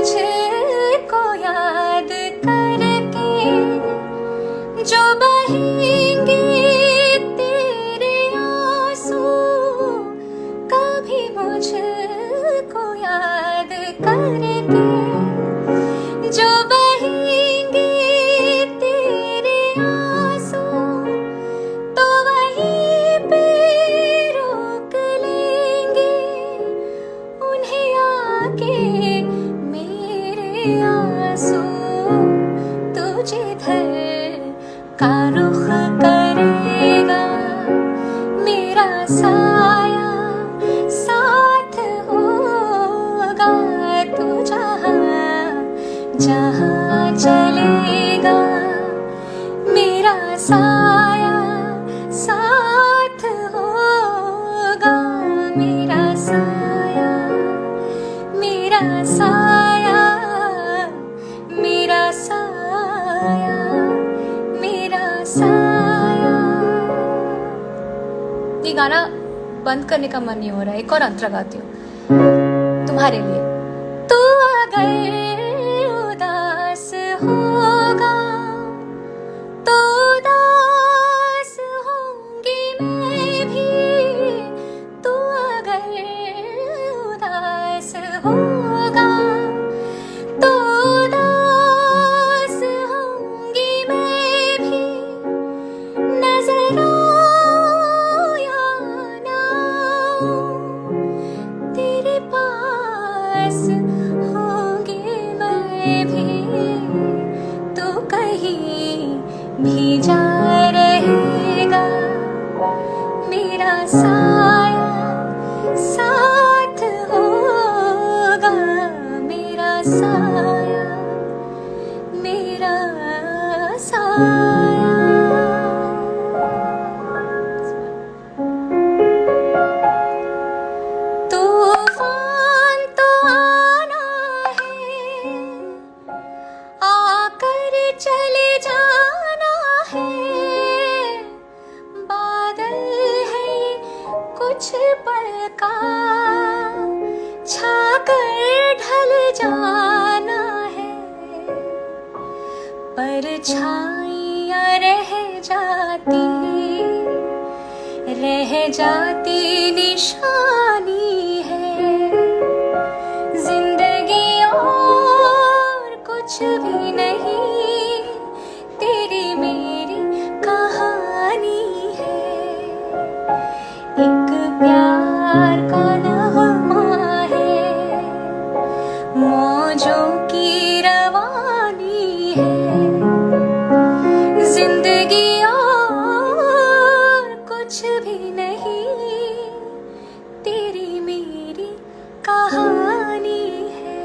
मुझको याद करके जो बहेंगे तेरे आंसू, कभी मुझको याद करके जो बहेंगे तेरे आंसू, तो वहीं पे रोक लेंगे उन्हें आके मेरे आंसू। तू जिधर का रुख करेगा मेरा साया साथ होगा, तू जहाँ जहाँ चलेगा मेरा साया साथ होगा, मेरा साया, मेरा साया, मेरा साया, मेरा साया। ये गाना बंद करने का मन नहीं हो रहा है, एक और अंतरा गाती हूँ तुम्हारे लिए। तू अगर उदास होगा तो उदास होंगी मैं भी, तू अगर उदास होगा तो उदास होंगी मैं भी, नजर आऊं या ना आऊं तेरे पास होंगी मैं भी, तू कहीं भी जा रहेगा मेरा साया साथ होगा, मेरा साया, मेरा साया। तूफान तो आना है, आकर चले जाना है, बादल है ये कुछ पल का, छाकर ढल जाना है, परछाइयाँ रह जाती निशानी है, जिंदगी और कुछ भी नहीं, तेरी मेरी कहानी है, एक प्यार का नगमा है, मौजों की रवानी है, जिंदगी और कुछ भी नहीं, तेरी मेरी कहानी है।